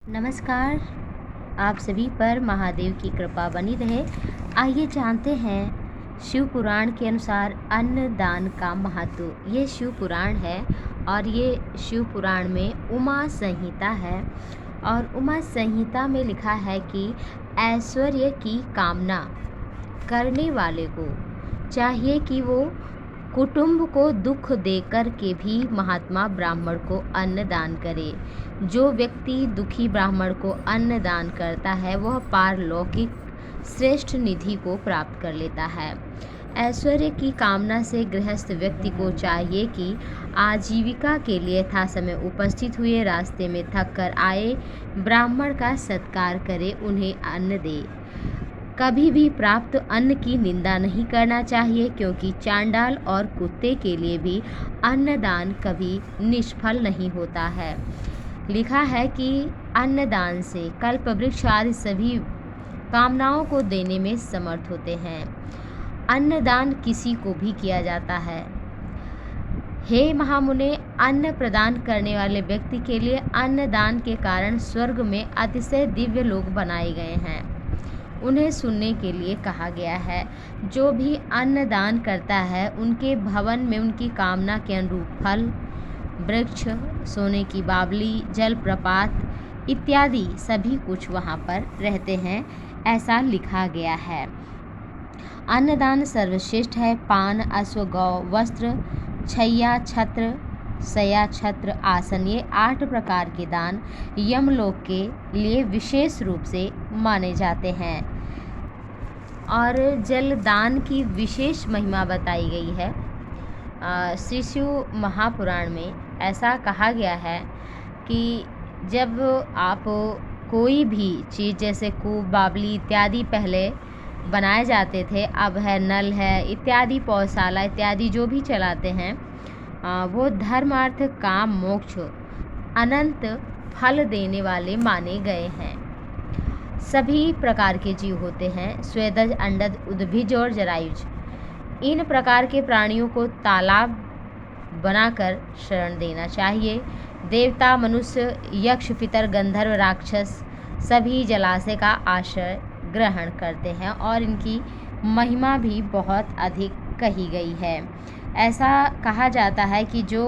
नमस्कार। आप सभी पर महादेव की कृपा बनी रहे। आइए जानते हैं शिव पुराण के अनुसार अन्नदान का महत्व। ये शिव पुराण है और ये शिव पुराण में उमा संहिता है और उमा संहिता में लिखा है कि ऐश्वर्य की कामना करने वाले को चाहिए कि वो कुटुंब को दुख देकर के भी महात्मा ब्राह्मण को अन्न दान करे। जो व्यक्ति दुखी ब्राह्मण को अन्न दान करता है वह पारलौकिक श्रेष्ठ निधि को प्राप्त कर लेता है। ऐश्वर्य की कामना से गृहस्थ व्यक्ति को चाहिए कि आजीविका के लिए यथासमय उपस्थित हुए, रास्ते में थक कर आए ब्राह्मण का सत्कार करे, उन्हें अन्न दे। कभी भी प्राप्त अन्न की निंदा नहीं करना चाहिए, क्योंकि चांडाल और कुत्ते के लिए भी अन्नदान कभी निष्फल नहीं होता है। लिखा है कि अन्नदान से कल्पवृक्ष आदि सभी कामनाओं को देने में समर्थ होते हैं। अन्नदान किसी को भी किया जाता है। हे महामुने, अन्न प्रदान करने वाले व्यक्ति के लिए अन्नदान के कारण स्वर्ग में अतिशय दिव्य लोक बनाए गए हैं। उन्हें सुनने के लिए कहा गया है। जो भी अन्नदान करता है उनके भवन में उनकी कामना के अनुरूप फल, वृक्ष, सोने की बावली, जलप्रपात इत्यादि सभी कुछ वहाँ पर रहते हैं, ऐसा लिखा गया है। अन्नदान सर्वश्रेष्ठ है। पान, अश्व, गौ, वस्त्र, छय्या, छत्र, सया, छत्र, आसन, ये 8 प्रकार के दान यमलोक के लिए विशेष रूप से माने जाते हैं। और जलदान की विशेष महिमा बताई गई है। श्री शिव महापुराण में ऐसा कहा गया है कि जब आप कोई भी चीज़ जैसे कूप, बावली इत्यादि पहले बनाए जाते थे, अब है नल है इत्यादि, पौधशाला इत्यादि जो भी चलाते हैं, वो धर्म, अर्थ, काम, मोक्ष अनंत फल देने वाले माने गए हैं। सभी प्रकार के जीव होते हैं, स्वेदज, अंडज, उद्भिज और जरायुज। इन प्रकार के प्राणियों को तालाब बनाकर शरण देना चाहिए। देवता, मनुष्य, यक्ष, पितर, गंधर्व, राक्षस सभी जलाशय का आश्रय ग्रहण करते हैं और इनकी महिमा भी बहुत अधिक कही गई है। ऐसा कहा जाता है कि जो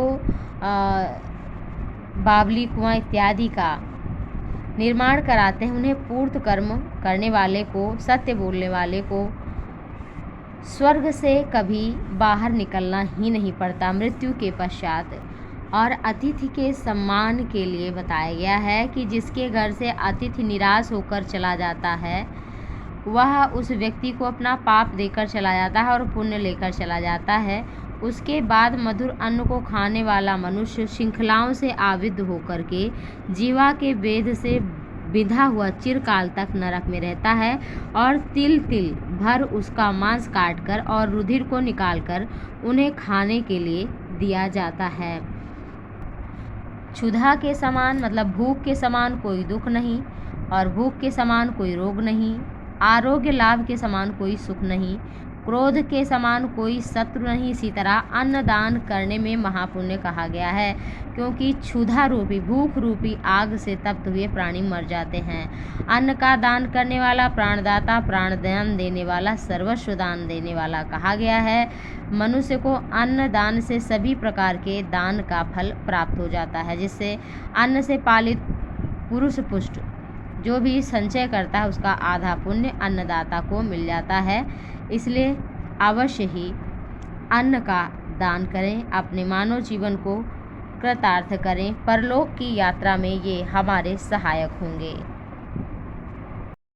बावली, कुआं इत्यादि का निर्माण कराते हैं, उन्हें पूर्त कर्म करने वाले को, सत्य बोलने वाले को स्वर्ग से कभी बाहर निकलना ही नहीं पड़ता मृत्यु के पश्चात। और अतिथि के सम्मान के लिए बताया गया है कि जिसके घर से अतिथि निराश होकर चला जाता है, वह उस व्यक्ति को अपना पाप देकर चला जाता है और पुण्य लेकर चला जाता है। उसके बाद मधुर अन्न को खाने वाला मनुष्य श्रृंखलाओं से आविद्ध होकर के जीवा के वेद से विधा हुआ चिरकाल तक नरक में रहता है और तिल तिल भर उसका मांस काटकर और रुधिर को निकालकर उन्हें खाने के लिए दिया जाता है। क्षुधा के समान मतलब भूख के समान कोई दुख नहीं, और भूख के समान कोई रोग नहीं, आरोग्य लाभ के समान कोई सुख नहीं, क्रोध के समान कोई शत्रु नहीं। इसी तरह अन्नदान करने में महापुण्य कहा गया है, क्योंकि क्षुधा रूपी, भूख रूपी आग से तप्त हुए प्राणी मर जाते हैं। अन्न का दान करने वाला प्राणदाता, प्राणदान देने वाला, सर्वस्व दान देने वाला कहा गया है। मनुष्य को अन्न दान से सभी प्रकार के दान का फल प्राप्त हो जाता है, जिससे अन्न से पालित पुरुष पुष्ट जो भी संचय करता है उसका आधा पुण्य अन्नदाता को मिल जाता है। इसलिए अवश्य ही अन्न का दान करें, अपने मानव जीवन को कृतार्थ करें। परलोक की यात्रा में ये हमारे सहायक होंगे।